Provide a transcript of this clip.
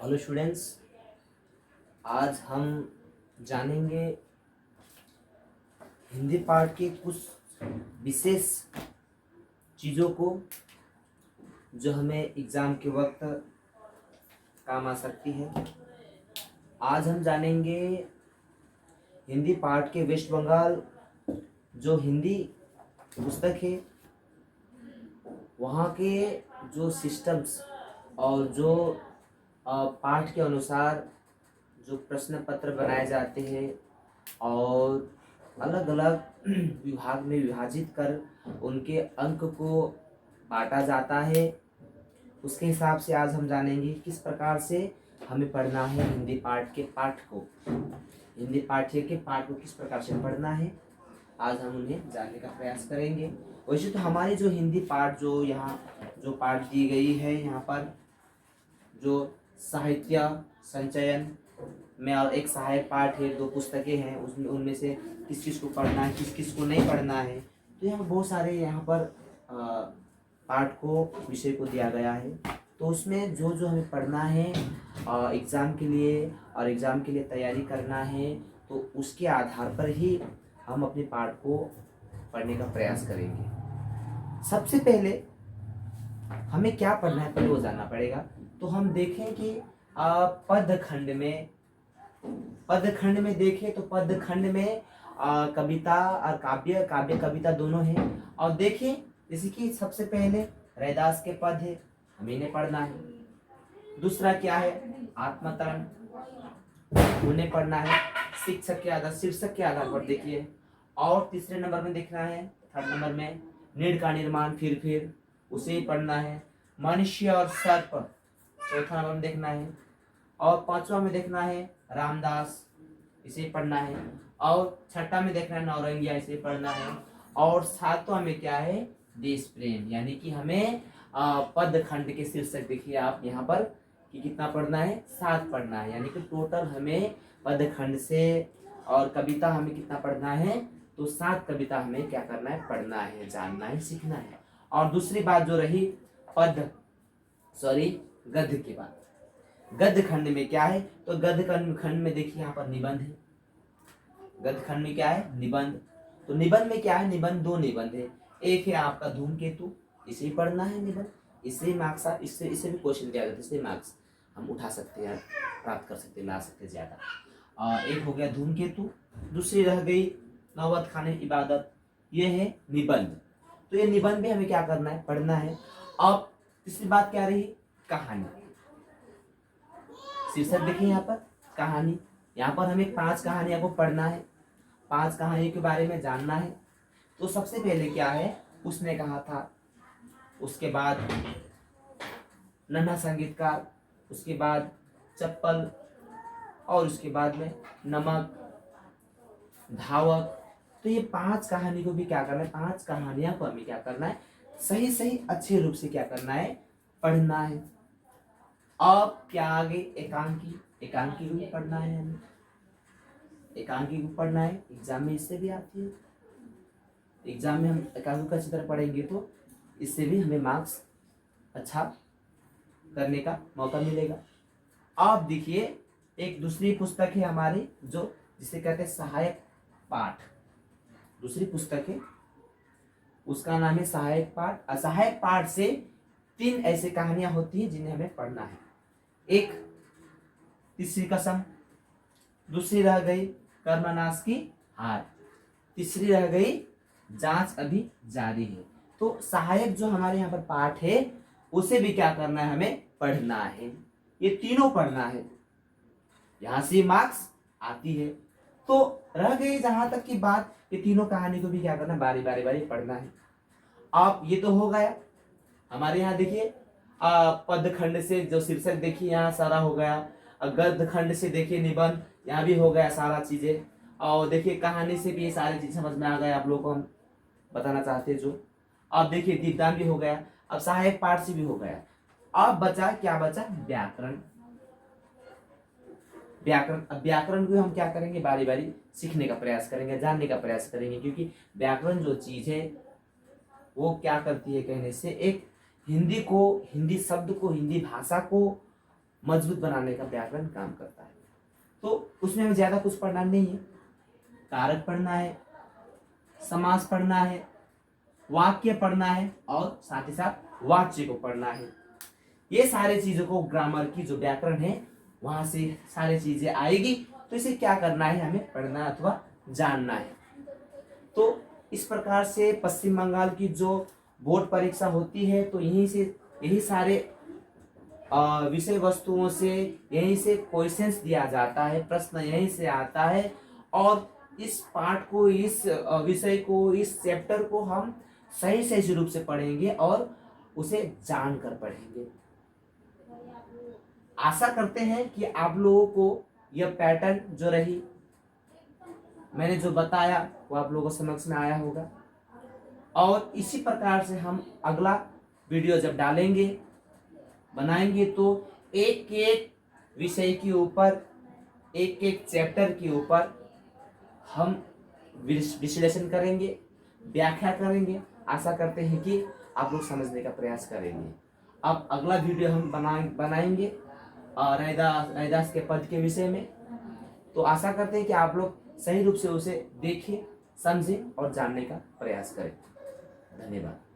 Hello students. आज हम जानेंगे हिंदी पाठ के कुछ विशेष चीज़ों को जो हमें एग्ज़ाम के वक्त काम आ सकती है। आज हम जानेंगे हिंदी पाठ के वेस्ट बंगाल जो हिंदी पुस्तक है वहाँ के जो सिस्टम्स और जो पाठ के अनुसार जो प्रश्न पत्र बनाए जाते हैं और अलग अलग विभाग में विभाजित कर उनके अंक को बांटा जाता है, उसके हिसाब से आज हम जानेंगे किस प्रकार से हमें पढ़ना है हिंदी पाठ के पाठ को। हिंदी पाठ्य के पाठ को किस प्रकार से पढ़ना है आज हम उन्हें जानने का प्रयास करेंगे। वैसे तो हमारी जो हिंदी पाठ जो यहाँ जो पाठ दी गई है यहाँ पर जो साहित्य संचयन में और एक सहायक पाठ है, दो पुस्तकें हैं, उसमें उनमें से किस किस को पढ़ना है किस किस को नहीं पढ़ना है। तो यहाँ बहुत सारे यहाँ पर पाठ को विषय को दिया गया है। तो उसमें जो जो हमें पढ़ना है एग्ज़ाम के लिए और एग्ज़ाम के लिए तैयारी करना है, तो उसके आधार पर ही हम अपने पाठ को पढ़ने का प्रयास करेंगे। सबसे पहले हमें क्या पढ़ना है पहले वो जानना पड़ेगा। तो हम देखें कि पदखंड में देखें तो पदखंड में कविता और काव्य काव्य कविता दोनों हैं। और देखें जैसे कि सबसे पहले रैदास के पद है, हमें इन्हें पढ़ना है। दूसरा क्या है आत्मतरण, उन्हें पढ़ना है शीर्षक के आधार पर देखिए। और तीसरे नंबर में देखना है, थर्ड नंबर में नीड का निर्माण फिर उसे ही पढ़ना है। मनुष्य और सर्प चौथा नंबर में देखना है। और पांचवा में देखना है रामदास, इसे पढ़ना है। और छठा में देखना है नौरंगिया, इसे पढ़ना है। और सातवां में क्या है देश प्रेम, यानी कि हमें पद खंड के शीर्षक देखिए आप यहाँ पर कि कितना पढ़ना है 7 पढ़ना है, यानी कि टोटल हमें पद खंड से और कविता हमें कितना पढ़ना है तो 7 कविता हमें क्या करना है पढ़ना है, जानना है, सीखना है। और दूसरी बात जो रही गद्य की बात, गद्य खंड में क्या है तो गद्य खंड में देखिए यहाँ पर निबंध है। गद्य खंड में क्या है निबंध। तो निबंध में क्या है निबंध दो निबंध है। एक है आपका धूमकेतु, इसे ही पढ़ना है निबंध, इससे मार्क्स इससे भी क्वेश्चन दिया जाता है, इससे मार्क्स हम उठा सकते हैं, प्राप्त कर सकते हैं, ला सकते हैं ज्यादा। एक हो गया धूमकेतु, दूसरी रह गई नौबत खाने इबादत, ये है निबंध। तो ये निबंध भी हमें क्या करना है पढ़ना है। अब तीसरी बात क्या रही कहानी, शीर्षक देखिए यहाँ पर कहानी, यहाँ पर हमें 5 कहानियां को पढ़ना है, 5 कहानियों के बारे में जानना है। तो सबसे पहले क्या है उसने कहा था, उसके बाद नन्हा संगीतकार, उसके बाद चप्पल, और उसके बाद में नमक धावक। तो ये 5 कहानी को भी क्या करना है, 5 कहानियां को हमें क्या करना है सही सही अच्छे रूप से क्या करना है पढ़ना है। अब क्या आगे एकांकी, एकांकी को भी पढ़ना है हमें, एकांकी को पढ़ना है, एग्जाम में इससे भी आती है। एग्जाम में हम एकांकी को अच्छी तरह पढ़ेंगे तो इससे भी हमें मार्क्स अच्छा करने का मौका मिलेगा। अब देखिए एक दूसरी पुस्तक है हमारी जो जिसे कहते हैं सहायक पाठ, दूसरी पुस्तक है उसका नाम है सहायक पाठ। असहायक पाठ से 3 ऐसे कहानियां होती हैं जिन्हें हमें पढ़ना है। एक तीसरी कसम, दूसरी रह गई कर्मनाश की हार, तीसरी रह गई जांच अभी जारी है। तो सहायक जो हमारे यहाँ पर पाठ है उसे भी क्या करना है हमें पढ़ना है, ये तीनों पढ़ना है, यहां से मार्क्स आती है। तो रह गई जहां तक की बात ये तीनों कहानी को भी क्या करना बारी बारी पढ़ना है। अब ये तो हो गया हमारे यहाँ देखिए पद खंड से जो शीर्षक देखिए यहाँ सारा हो गया, गद्य खंड से देखिए निबंध यहाँ भी हो गया सारा चीजें, और देखिए कहानी से भी ये सारी चीज समझ में आ गए आप लोगों को हम बताना चाहते हैं जो। अब देखिए दीपदान भी हो गया, अब सहायक पाठ से भी हो गया। अब बचा क्या बचा व्याकरण, अब व्याकरण को हम क्या करेंगे बारी बारी सीखने का प्रयास करेंगे, जानने का प्रयास करेंगे, क्योंकि व्याकरण जो चीज है वो क्या करती है कहने से एक हिंदी शब्द को हिंदी भाषा को मजबूत बनाने का व्याकरण काम करता है। तो उसमें हमें ज्यादा कुछ पढ़ना नहीं है, कारक पढ़ना है, समास पढ़ना है, वाक्य पढ़ना है और साथ ही साथ वाच्य को पढ़ना है। ये सारी चीजों को ग्रामर की जो व्याकरण है वहां से सारी चीजें आएगी। तो इसे क्या करना है, हमें पढ़ना अथवा जानना है। तो इस प्रकार से पश्चिम बंगाल की जो बोर्ड परीक्षा होती है तो यही सारे विषय वस्तुओं से यहीं से क्वेश्चंस दिया जाता है, प्रश्न यहीं से आता है। और इस पाठ को, इस विषय को, इस चैप्टर को हम सही रूप से पढ़ेंगे और उसे जानकर पढ़ेंगे। आशा करते हैं कि आप लोगों को यह पैटर्न जो रही मैंने जो बताया वो आप लोगों को समझ में आया होगा। और इसी प्रकार से हम अगला वीडियो जब डालेंगे, बनाएंगे, तो एक एक विषय के ऊपर, एक एक चैप्टर के ऊपर हम विश्लेषण करेंगे, व्याख्या करेंगे। आशा करते हैं कि आप लोग समझने का प्रयास करेंगे। अब अगला वीडियो हम बनाएंगे रैदास के पद के विषय में। तो आशा करते हैं कि आप लोग सही रूप से उसे देखें, समझें और जानने का प्रयास करें। धन्यवाद।